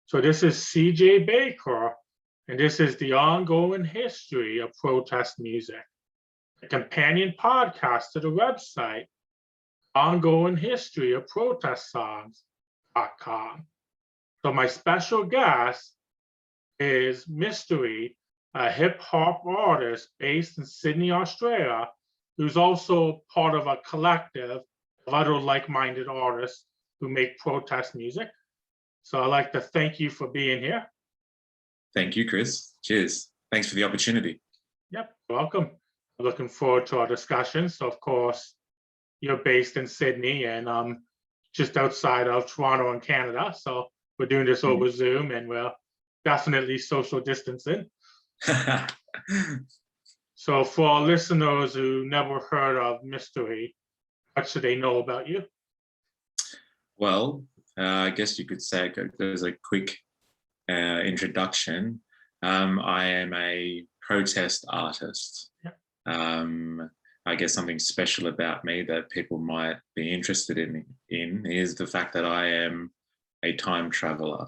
So this is CJ Baker, and this is the ongoing history of protest music, a companion podcast to the website, ongoing history of protest songs.com. So my special guest is Mystery, a hip hop artist based in Sydney, Australia, who's also part of a collective of other like-minded artists who make protest music. So I'd like to thank you for being here. Thank you, Chris. Cheers. Thanks for the opportunity. Yep, welcome. Looking forward to our discussion. So of course, you're based in Sydney and just outside of Toronto in Canada. So we're doing this over Zoom and we're definitely social distancing. So for our listeners who never heard of Mystery, what should they know about you? Well, I guess you could say there's a quick introduction. I am a protest artist. Yeah. I guess something special about me that people might be interested in is the fact that I am a time traveler.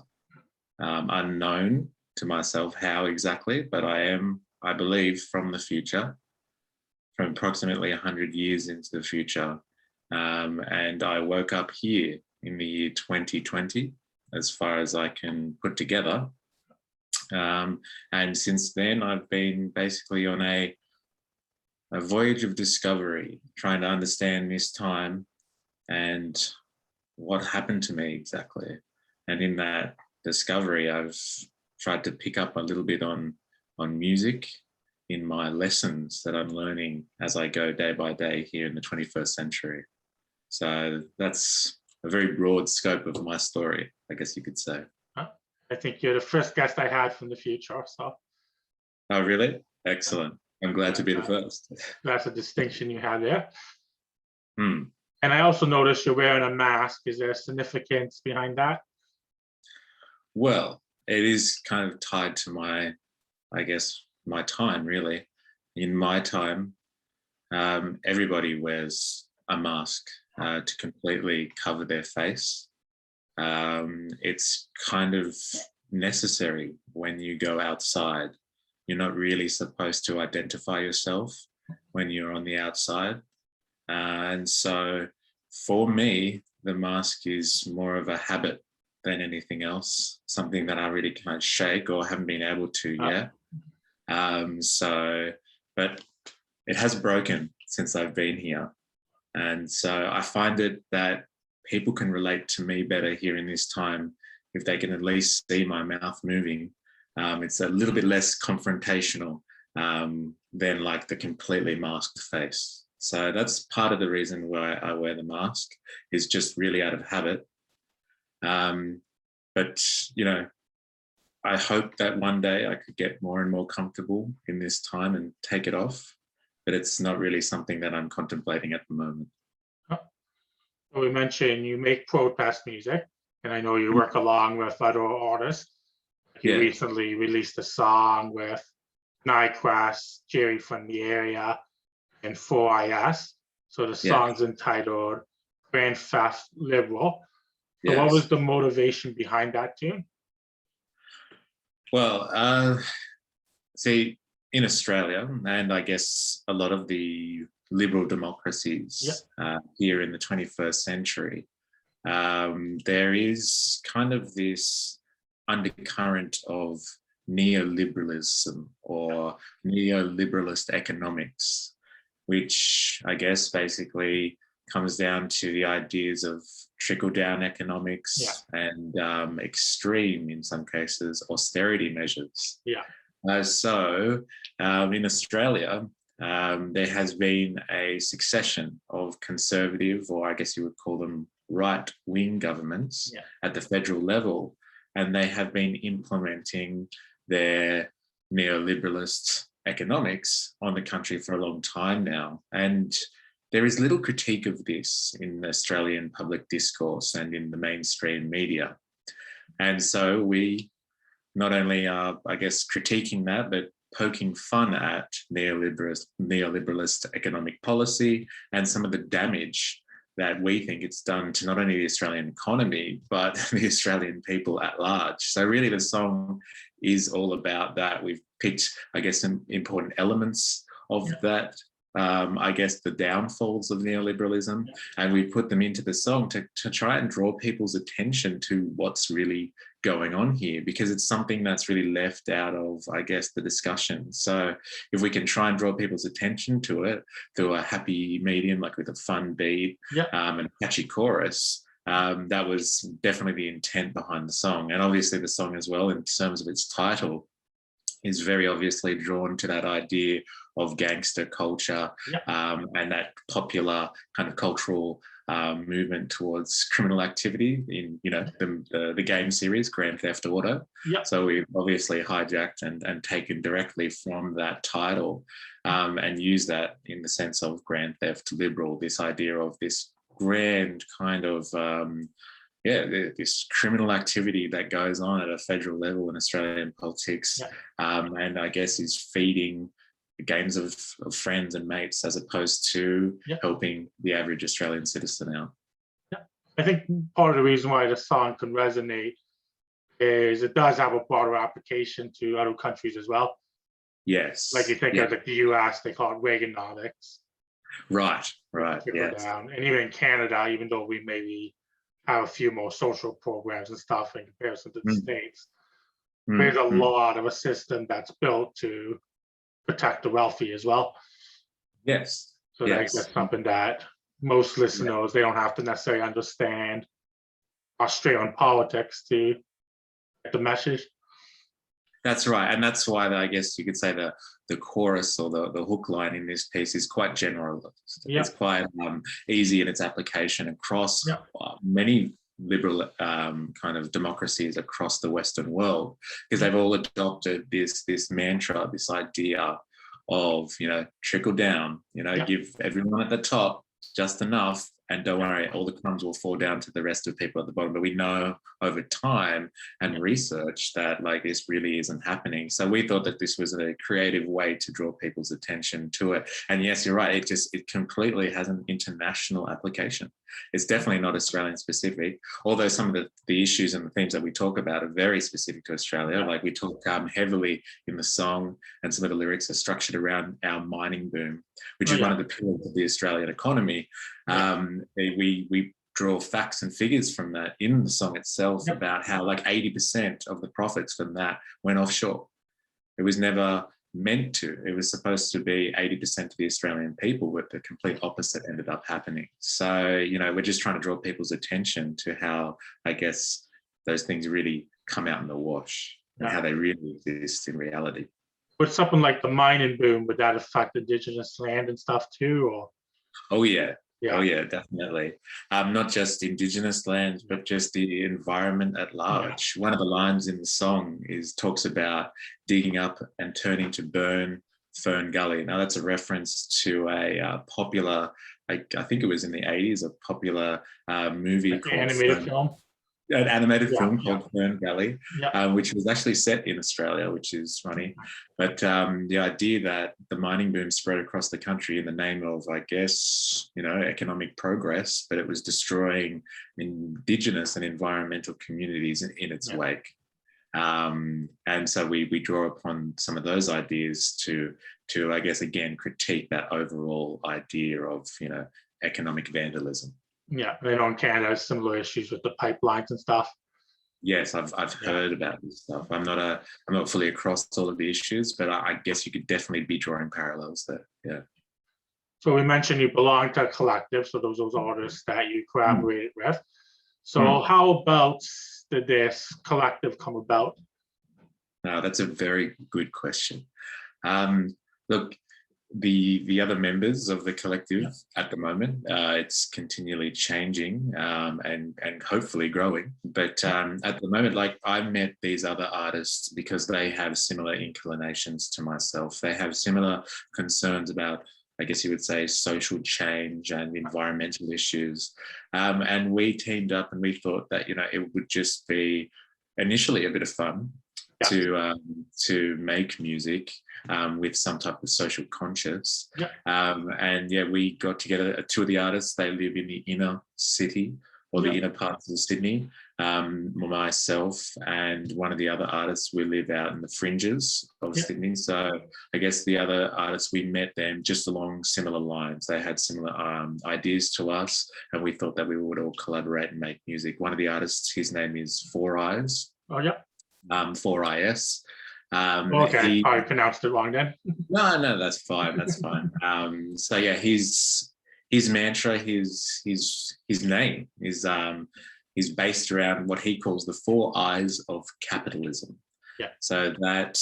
Unknown to myself how exactly, but I believe, from the future, from approximately 100 years into the future. And I woke up here in the year 2020, as far as I can put together. And since then, I've been basically on a voyage of discovery, trying to understand this time and what happened to me exactly. And in that discovery, I've tried to pick up a little bit on music in my lessons that I'm learning as I go day by day here in the 21st century. So that's a very broad scope of my story, I guess you could say. I think you're the first guest I had from the future. So. Oh, really? Excellent. I'm glad to be the first. That's a distinction you have there. Hmm. And I also noticed you're wearing a mask. Is there significance behind that? Well, it is kind of tied to my time, really. In my time, everybody wears a mask to completely cover their face. It's kind of necessary when you go outside. You're not really supposed to identify yourself when you're on the outside. And so for me, the mask is more of a habit than anything else, something that I really can't shake or haven't been able to yet. But it has broken since I've been here. And so I find it that people can relate to me better here in this time if they can at least see my mouth moving. It's a little bit less confrontational than like the completely masked face. So that's part of the reason why I wear the mask, is just really out of habit. But, you know, I hope that one day I could get more and more comfortable in this time and take it off, but it's not really something that I'm contemplating at the moment. So we mentioned you make protest music, and I know you work along with other artists. You recently released a song with Nyquist, Jerry from the area, and 4IS. So the song's entitled Grand Theft Liberal. So what was the motivation behind that tune? Well, see, in Australia, and I guess a lot of the liberal democracies here in the 21st century, there is kind of this undercurrent of neoliberalism or neoliberalist economics, which I guess basically comes down to the ideas of trickle-down economics and extreme, in some cases, austerity measures. So in Australia, there has been a succession of conservative, or I guess you would call them right-wing governments at the federal level, and they have been implementing their neoliberalist economics on the country for a long time now. And there is little critique of this in the Australian public discourse and in the mainstream media. And so we not only are, I guess, critiquing that, but poking fun at neoliberalist economic policy and some of the damage that we think it's done to not only the Australian economy, but the Australian people at large. So really the song is all about that. We've picked, I guess, some important elements of that, I guess, the downfalls of neoliberalism, and we put them into the song to try and draw people's attention to what's really going on here, because it's something that's really left out of, I guess, the discussion. So if we can try and draw people's attention to it through a happy medium, like with a fun beat and a catchy chorus, that was definitely the intent behind the song. And obviously the song as well, in terms of its title, is very obviously drawn to that idea of gangster culture and that popular kind of cultural movement towards criminal activity in, you know, the game series Grand Theft Auto. So we've obviously hijacked and taken directly from that title and used that in the sense of Grand Theft Liberal, this idea of this grand kind of this criminal activity that goes on at a federal level in Australian politics, and I guess is feeding games of friends and mates as opposed to helping the average Australian citizen out. I think part of the reason why the song can resonate is it does have a broader application to other countries as well. Yes. Like you think of like the US, they call it Reaganomics. Right. Yes. Down. And even in Canada, even though we maybe have a few more social programs and stuff in comparison to the States, there's a lot of a system that's built to protect the wealthy as well. Yes. So that's something that most listeners, they don't have to necessarily understand Australian politics to get the message. That's right. And that's why I guess you could say the chorus or the hook line in this piece is quite general. It's quite easy in its application across many liberal kind of democracies across the Western world, because they've all adopted this mantra, this idea of, you know, trickle down, you know, give everyone at the top just enough, and don't worry, all the crumbs will fall down to the rest of people at the bottom. But we know over time and research that like this really isn't happening. So we thought that this was a creative way to draw people's attention to it. And yes, you're right, it completely has an international application. It's definitely not Australian specific, although some of the issues and the themes that we talk about are very specific to Australia. Like we talk heavily in the song, and some of the lyrics are structured around our mining boom, which is one of the pillars of the Australian economy. We draw facts and figures from that in the song itself about how like 80% of the profits from that went offshore. It was never meant to. It was supposed to be 80% to the Australian people, but the complete opposite ended up happening. So, you know, we're just trying to draw people's attention to how, I guess, those things really come out in the wash and how they really exist in reality. With something like the mining boom, would that affect Indigenous land and stuff too? Or oh yeah, definitely. Not just Indigenous lands, but just the environment at large. One of the lines in the song talks about digging up and turning to burn Fern Gully. Now that's a reference to a popular, I think it was in the 80s, a popular movie like called animated film. An animated film called Fern Gully, which was actually set in Australia, which is funny. But the idea that the mining boom spread across the country in the name of, I guess, you know, economic progress, but it was destroying Indigenous and environmental communities in its wake. And so we draw upon some of those ideas to I guess, again, critique that overall idea of, you know, economic vandalism. Yeah, I know in Canada has similar issues with the pipelines and stuff. Yes, I've heard about this stuff. I'm not fully across all of the issues, but I guess you could definitely be drawing parallels there. Yeah. So we mentioned you belong to a collective, so those artists that you collaborated with. So how about did this collective come about? That's a very good question. Look, the other members of the collective at the moment, it's continually changing and hopefully growing. But at the moment, like, I met these other artists because they have similar inclinations to myself. They have similar concerns about, I guess you would say, social change and environmental issues. And we teamed up and we thought that, you know, it would just be initially a bit of fun to make music with some type of social conscious. Yeah. And yeah, we got together. Two of the artists, they live in the inner city or the inner parts of Sydney. Myself and one of the other artists, we live out in the fringes of Sydney. So I guess the other artists, we met them just along similar lines. They had similar ideas to us, and we thought that we would all collaborate and make music. One of the artists, his name is Four Eyes. Oh, yeah. 4IS. Okay, I pronounced it wrong then. No, that's fine. That's fine. So yeah, his mantra, his name is based around what he calls the four eyes of capitalism. Yeah. So that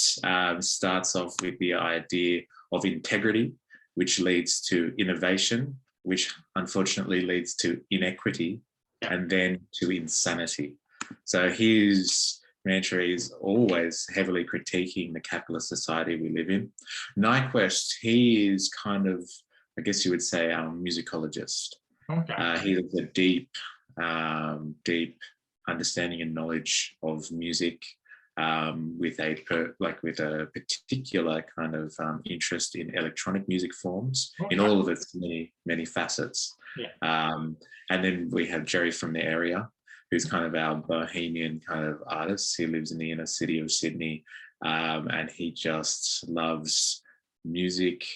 starts off with the idea of integrity, which leads to innovation, which unfortunately leads to inequity, and then to insanity. So his mantra is always heavily critiquing the capitalist society we live in. Nyquist, he is kind of, I guess you would say, our musicologist. Okay. He has a deep understanding and knowledge of music, with a particular kind of interest in electronic music forms in all of its many facets. And then we have Jerry from the area, who's kind of our bohemian kind of artist. He lives in the inner city of Sydney, and he just loves music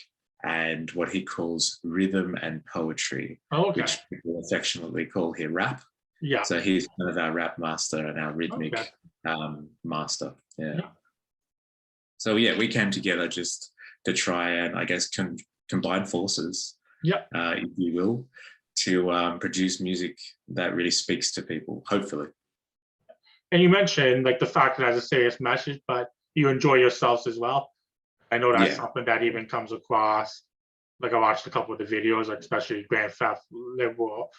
and what he calls rhythm and poetry, which people affectionately call here rap. Yeah. So he's kind of our rap master and our rhythmic master. Yeah. So yeah, we came together just to try and, I guess, combine forces, if you will, to produce music that really speaks to people, hopefully. And you mentioned like the fact that it has a serious message, but you enjoy yourselves as well. I know that's something that even comes across. Like I watched a couple of the videos, like especially Grand Theft Liberal.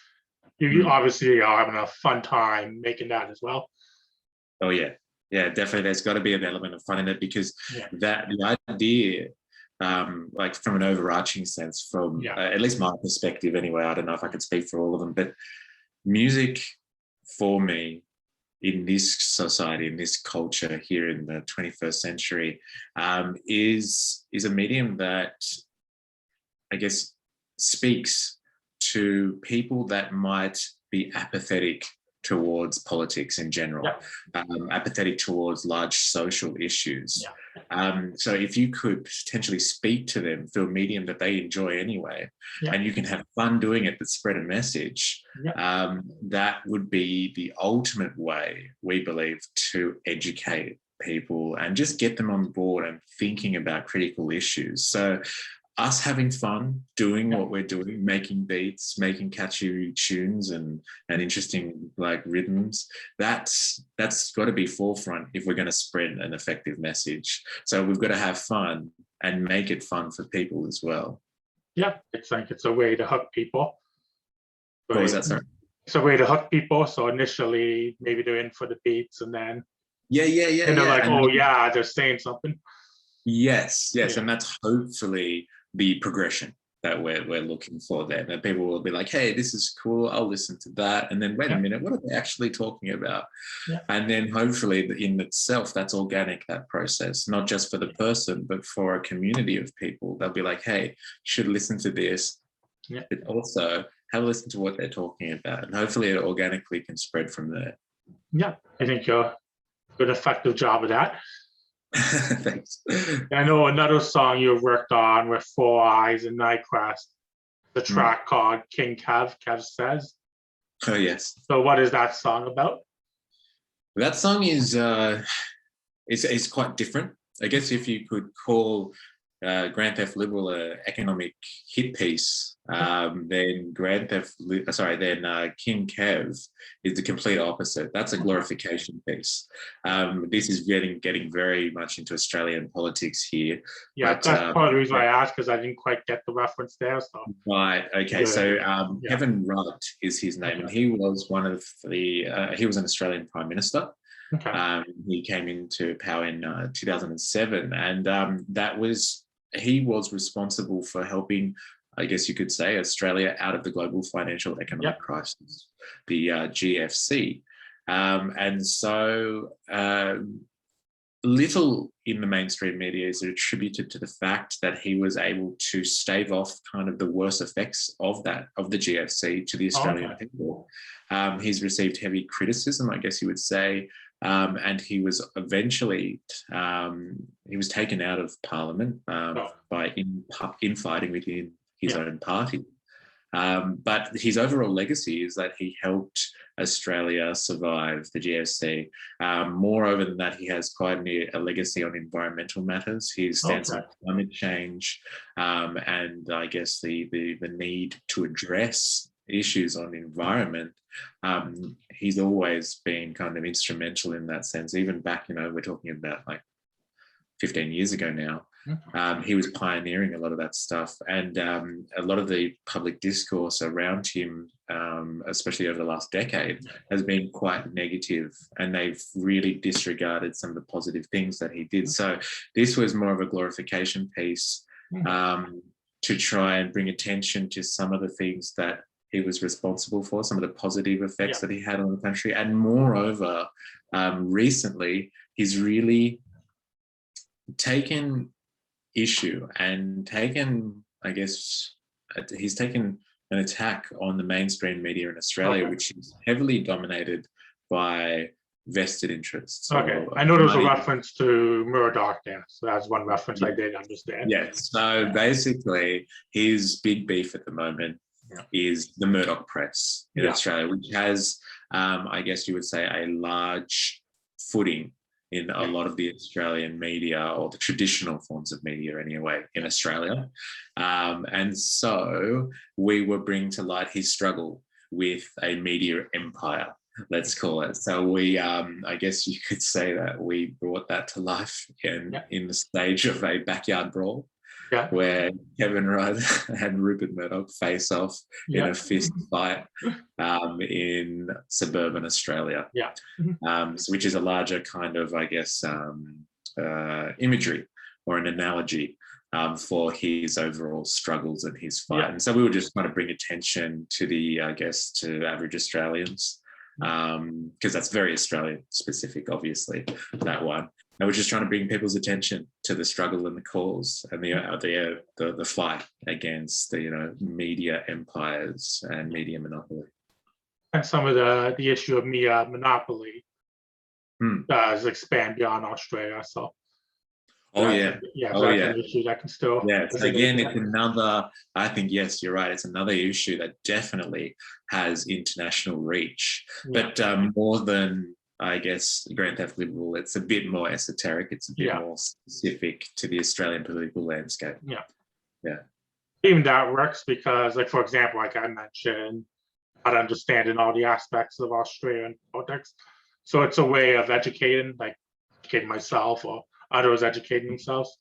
You obviously are having a fun time making that as well. Oh yeah, definitely. There's got to be an element of fun in it, because the idea, like from an overarching sense, from at least my perspective anyway, I don't know if I could speak for all of them, but music for me in this society, in this culture here in the 21st century, is a medium that, I guess, speaks to people that might be apathetic towards politics in general, apathetic towards large social issues. So if you could potentially speak to them through a medium that they enjoy anyway, and you can have fun doing it but spread a message, that would be the ultimate way, we believe, to educate people and just get them on board and thinking about critical issues. So us having fun doing what we're doing, making beats, making catchy tunes and interesting like rhythms, that's got to be forefront if we're going to spread an effective message. So we've got to have fun and make it fun for people as well. Yeah, it's like it's a way to hook people. What was that, sorry? It's a way to hook people. So initially maybe they're in for the beats, and then and they're like, oh yeah, they're saying something. Yes, and that's hopefully the progression that we're looking for there. That people will be like, hey, this is cool, I'll listen to that. And then wait a minute, what are they actually talking about? And then hopefully in itself, that's organic, that process, not just for the person, but for a community of people. They'll be like, hey, you should listen to this, but also have a listen to what they're talking about. And hopefully it organically can spread from there. Yeah, I think you're a good, effective job of that. Thanks. I know another song you've worked on with Four Eyes and Nyquist, the track called Kev Says. Oh yes. So what is that song about? That song is it's quite different. I guess if you could call Grand Theft Liberal an economic hit piece, then King Kev is the complete opposite. That's a glorification piece. This is getting very much into Australian politics here. Yeah, but, that's part of the reason why I asked, because I didn't quite get the reference there. So. Right. Okay. So Kevin Rudd is his name, and he was one of the. He was an Australian Prime Minister. He came into power in 2007, and he was responsible for helping, I guess you could say, Australia out of the global financial economic crisis, the GFC. And so little in the mainstream media is attributed to the fact that he was able to stave off kind of the worst effects of the GFC to the Australian people. He's received heavy criticism, I guess you would say, and he was eventually he was taken out of Parliament by infighting within his own party. But his overall legacy is that he helped Australia survive the GFC. Moreover than that, he has quite a legacy on environmental matters. His stance on climate change, and I guess the need to address issues on environment. He's always been kind of instrumental in that sense. Even back, we're talking about like 15 years ago now. He was pioneering a lot of that stuff, and a lot of the public discourse around him, especially over the last decade, has been quite negative, and they've really disregarded some of the positive things that he did. So this was more of a glorification piece to try and bring attention to some of the things that he was responsible for, some of the positive effects that he had on the country. And moreover, recently, he's really taken issue and he's taken an attack on the mainstream media in Australia, which is heavily dominated by vested interests. I know there was a reference to Murdoch there, so that's one reference I did understand. Yes, so basically his big beef at the moment is the Murdoch press in Australia, which has, I guess you would say, a large footing in a lot of the Australian media, or the traditional forms of media anyway, in Australia. And so we were bringing to light his struggle with a media empire, let's call it. So we, I guess you could say that we brought that to life in the stage of a backyard brawl, where Kevin Rudd and Rupert Murdoch face off in a fist fight in suburban Australia, which is a larger kind of, I guess, imagery or an analogy for his overall struggles and his fight. And so we were just trying to bring attention to to average Australians, because that's very Australian specific, obviously, that one. And we're just trying to bring people's attention to the struggle and the cause and the fight against the media empires and media monopoly. And some of the issue of media monopoly does expand beyond Australia. So an issue that can still again, it's another, I think, yes, you're right, it's another issue that definitely has international reach, but more than, I guess, Grand Theft Liberal, it's a bit more esoteric. It's a bit more specific to the Australian political landscape. Even that works because, like, for example, like I mentioned, not understanding all the aspects of Australian politics. So it's a way of educating myself or others educating themselves.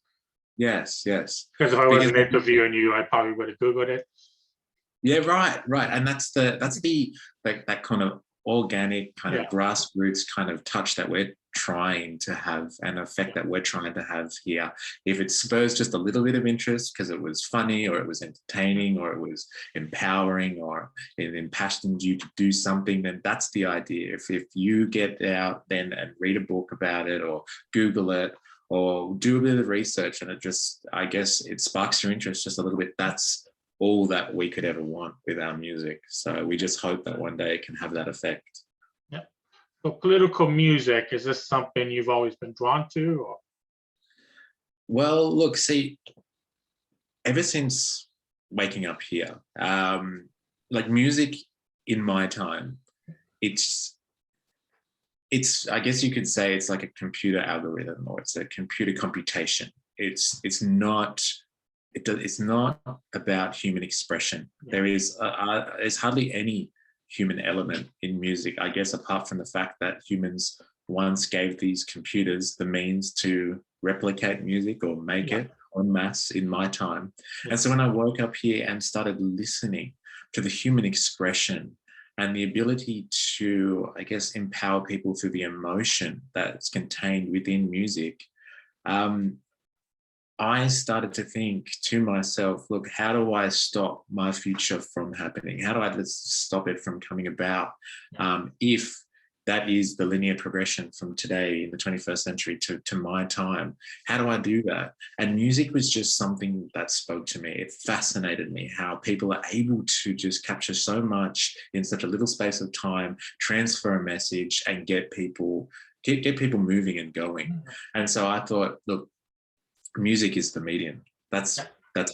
Yes. Because if I wasn't interviewing you, I probably would have Googled it. Yeah, right. And that's the that kind of organic kind of grassroots kind of touch that we're trying to have, and effect that we're trying to have here. If it spurs just a little bit of interest because it was funny or it was entertaining or it was empowering or it impassioned you to do something, then that's the idea. If you get out then and read a book about it or Google it or do a bit of research and it just, I guess, it sparks your interest just a little bit, that's all that we could ever want with our music. So we just hope that one day it can have that effect. Yeah. So political music, is this something you've always been drawn to? Or? Well, look, see, ever since waking up here, like music in my time, it's I guess you could say it's like a computer algorithm or it's a computer computation. It's not about human expression. There's hardly any human element in music, I guess, apart from the fact that humans once gave these computers the means to replicate music or make it en masse in my time. And so when I woke up here and started listening to the human expression and the ability to, I guess, empower people through the emotion that's contained within music, I started to think to myself, look, how do I stop my future from happening? How do I stop it from coming about if that is the linear progression from today in the 21st century to my time. How do I do that? And music was just something that spoke to me. It fascinated me how people are able to just capture so much in such a little space of time, transfer a message, and get people moving and going. And so I thought, look, music is the medium. That's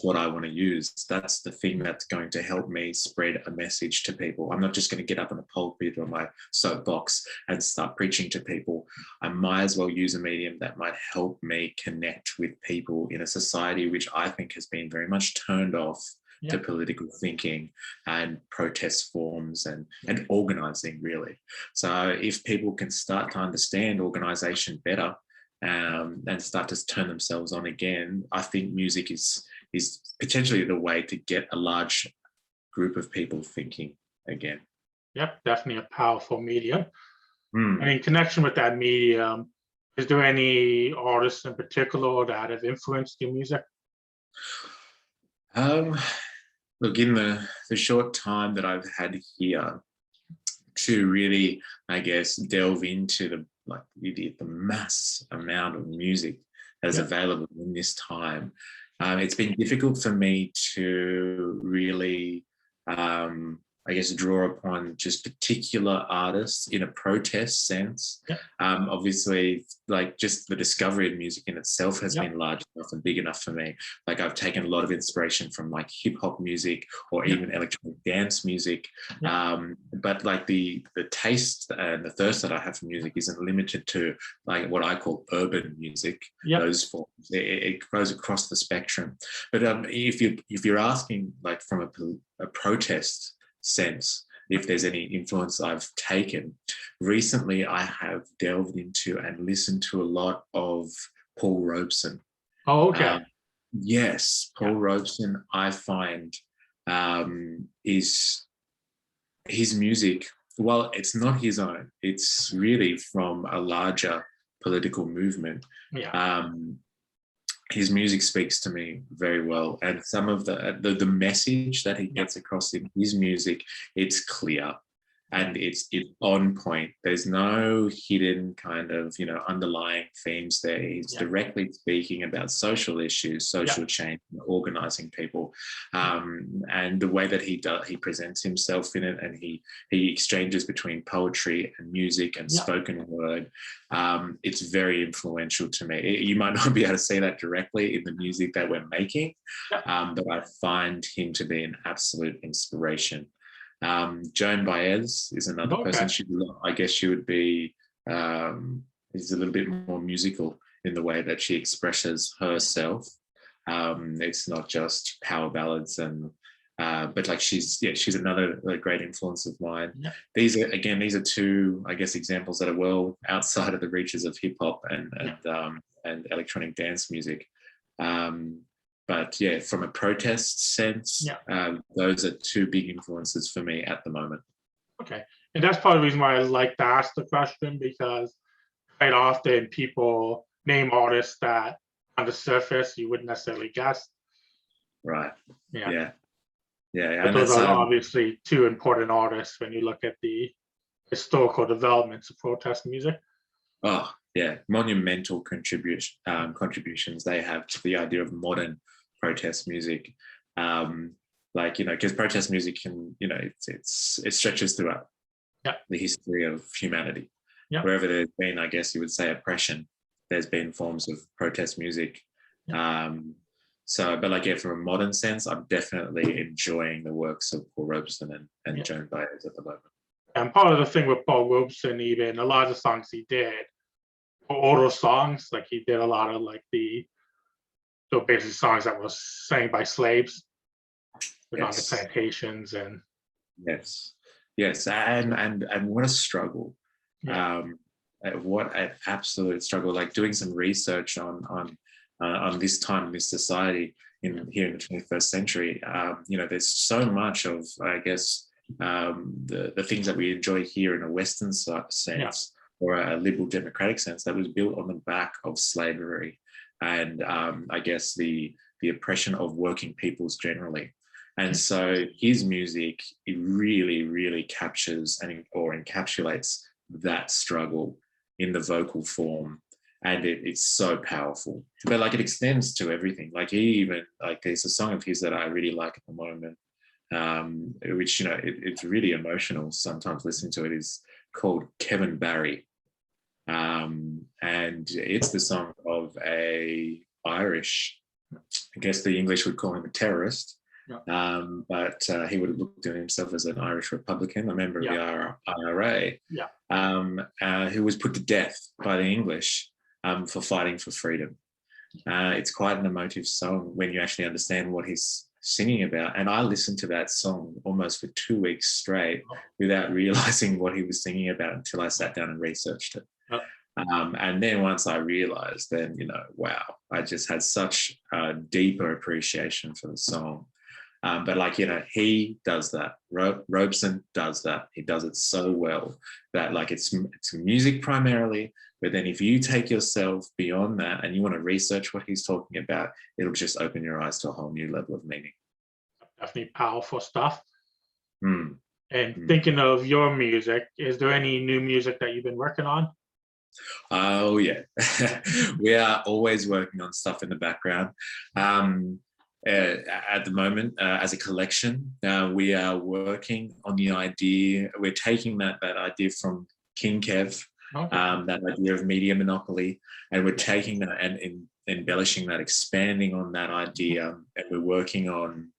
what I want to use. That's the thing that's going to help me spread a message to people. I'm not just going to get up in a pulpit or my soapbox and start preaching to people. I might as well use a medium that might help me connect with people in a society which I think has been very much turned off to political thinking and protest forms and organizing, really. So if people can start to understand organization better, and start to turn themselves on again, I think music is potentially the way to get a large group of people thinking again. Yep, definitely a powerful medium. Mm. And in connection with that medium, is there any artists in particular that have influenced your music? Look, in the short time that I've had here to really, I guess, delve into the mass amount of music that is available in this time, it's been difficult for me to really, I guess, draw upon just particular artists in a protest sense. Obviously, like just the discovery of music in itself has been large enough and big enough for me. Like I've taken a lot of inspiration from like hip hop music or even electronic dance music. But like the taste and the thirst that I have for music isn't limited to like what I call urban music. Those forms, it goes across the spectrum. But if you're asking like from a protest sense, if there's any influence I've taken recently, I have delved into and listened to a lot of Paul Robeson. Yes, Paul Robeson, I find is his music, well, it's not his own, it's really from a larger political movement. His music speaks to me very well, and some of the message that he gets across in his music, it's clear and it's on point. There's no hidden kind of underlying themes there. He's directly speaking about social issues, social change, and organizing people, and the way that he presents himself in it, and he exchanges between poetry and music and spoken word. It's very influential to me. You might not be able to see that directly in the music that we're making, but I find him to be an absolute inspiration. Joan Baez is another person. I guess she would be is a little bit more musical in the way that she expresses herself. It's not just power ballads but like she's another great influence of mine. These are two, I guess, examples that are well outside of the reaches of hip hop and electronic dance music. But yeah, from a protest sense, those are two big influences for me at the moment. Okay, and that's part of the reason why I like to ask the question, because quite often people name artists that on the surface you wouldn't necessarily guess. Right. Yeah. But those are obviously two important artists when you look at the historical developments of protest music. Oh yeah, monumental contributions they have to the idea of modern protest music. Because protest music can, it stretches throughout the history of humanity. Wherever there's been, I guess you would say, oppression, there's been forms of protest music. From a modern sense, I'm definitely enjoying the works of Paul Robeson and Joan Baez at the moment. And part of the thing with Paul Robeson, even a lot of the songs he did were older songs. Like he did a lot of basically songs that were sang by slaves on the plantations and and what a struggle. What an absolute struggle. Like doing some research on this time in this society here in the 21st century, there's so much of, I guess, the things that we enjoy here in a Western sense or a liberal democratic sense that was built on the back of slavery and I guess the oppression of working peoples generally. And so his music, it really, really captures or encapsulates that struggle in the vocal form, and it's so powerful. But like it extends to everything. Like he even like there's a song of his that I really like at the moment, which it's really emotional. Sometimes listening to it is called Kevin Barry, and it's the song of a Irish. I guess the English would call him a terrorist. Yeah. But he would have looked at himself as an Irish Republican, a member of the IRA, Yeah. who was put to death by the English for fighting for freedom. It's quite an emotive song when you actually understand what he's singing about. And I listened to that song almost for 2 weeks straight without realizing what he was singing about until I sat down and researched it. And then once I realized, then, wow, I just had such a deeper appreciation for the song. But like, he does that. Robeson does that. He does it so well that like it's music primarily, but then if you take yourself beyond that and you want to research what he's talking about, it'll just open your eyes to a whole new level of meaning. Definitely powerful stuff. Mm. And thinking of your music, is there any new music that you've been working on? Oh, yeah. We are always working on stuff in the background. At the moment, as a collection, we are working on the idea. We're taking that idea from King Kev, that idea of media monopoly, and we're taking that and embellishing that, expanding on that idea. And we're working on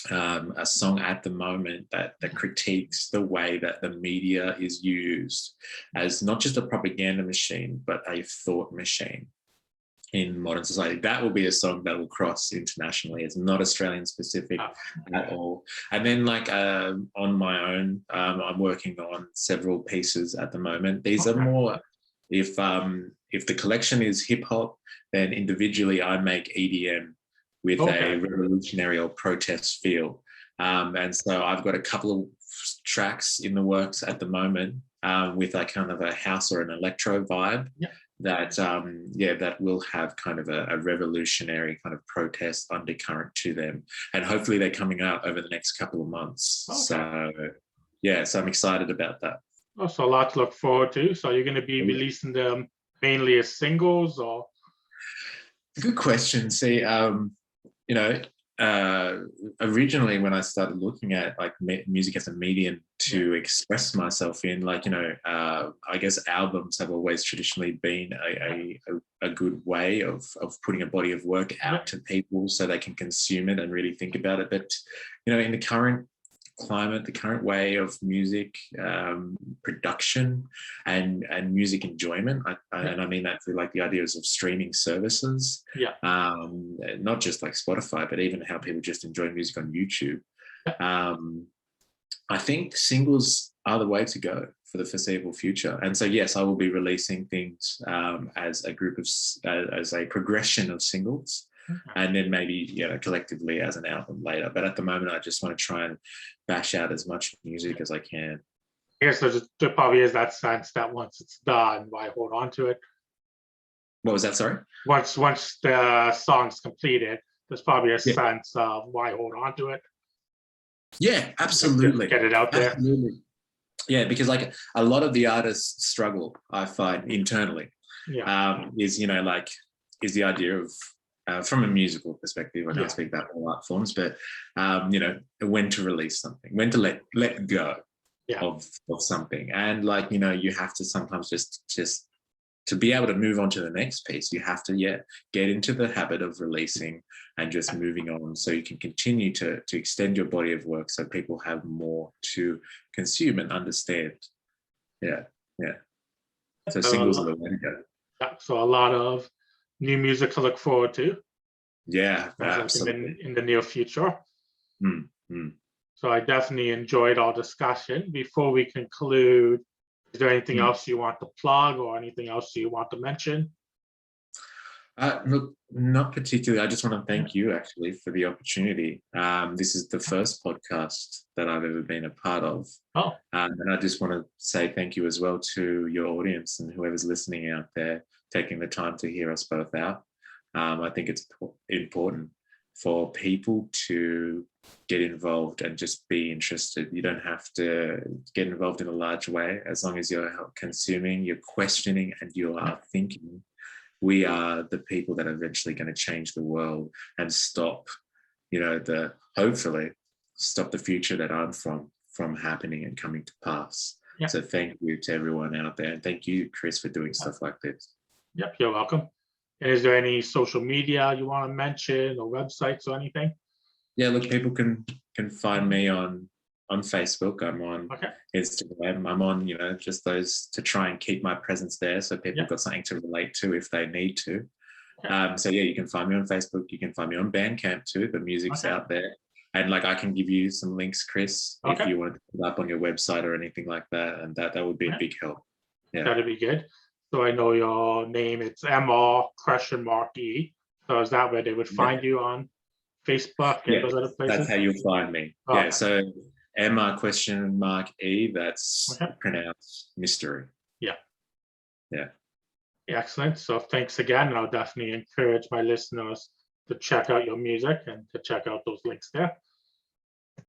a song at the moment that critiques the way that the media is used as not just a propaganda machine, but a thought machine in modern society. That will be a song that will cross internationally. It's not Australian specific at all. And then like on my own, I'm working on several pieces at the moment. These are more, if the collection is hip hop, then individually I make EDM with a revolutionary or protest feel. And so I've got a couple of tracks in the works at the moment with a kind of a house or an electro vibe that will have kind of a revolutionary kind of protest undercurrent to them. And hopefully they're coming out over the next couple of months. So I'm excited about that. Oh, so a lot to look forward to. So you're going to be releasing them mainly as singles, or? Good question. See, originally when I started looking at like music as a medium to express myself in, like, I guess albums have always traditionally been a good way of putting a body of work out to people so they can consume it and really think about it. But, in the current climate, the current way of music production and music enjoyment, and I mean that through like the ideas of streaming services, not just like Spotify, but even how people just enjoy music on YouTube. I think singles are the way to go for the foreseeable future. And so, yes, I will be releasing things as a group of, as a progression of singles. And then maybe, collectively as an album later. But at the moment, I just want to try and bash out as much music as I can. I guess there probably is that sense that once it's done, why hold on to it? What was that, sorry? Once the song's completed, there's probably a sense of why hold on to it. Yeah, absolutely. Get it out there. Absolutely. Yeah, because like a lot of the artists struggle, I find, internally. Is the idea of, from a musical perspective, I don't speak about all art forms, but when to release something, when to let go of something, and like you have to sometimes just to be able to move on to the next piece, you have to get into the habit of releasing and just moving on, so you can continue to extend your body of work, so people have more to consume and understand. So singles are the way to go. So a lot of new music to look forward to. Yeah, absolutely. In the near future. So I definitely enjoyed our discussion. Before we conclude, is there anything else you want to plug or anything else you want to mention? Look, not particularly. I just want to thank you actually for the opportunity. This is the first podcast that I've ever been a part of. And I just want to say thank you as well to your audience and whoever's listening out there, taking the time to hear us both out. I think it's important for people to get involved and just be interested. You don't have to get involved in a large way. As long as you're consuming, you're questioning, and you are thinking, we are the people that are eventually going to change the world and stop, hopefully stop the future that I'm from happening and coming to pass. Yeah. So thank you to everyone out there. And thank you, Chris, for doing stuff like this. Yep, you're welcome. And is there any social media you want to mention or websites or anything? Yeah, look, people can find me on Facebook. I'm on Okay. Instagram. I'm on, just those to try and keep my presence there so people got something to relate to if they need to. Okay. So yeah, you can find me on Facebook. You can find me on Bandcamp too. The music's out there. And I can give you some links, Chris, if you want to put it up on your website or anything like that. And that would be a big help. Yeah. That'd be good. So I know your name, it's MR_E. So is that where they would find you on Facebook and those other places? That's how you'll find me. Yeah, so MR_E, that's pronounced mystery. Yeah. Yeah. Excellent. So thanks again. And I'll definitely encourage my listeners to check out your music and to check out those links there.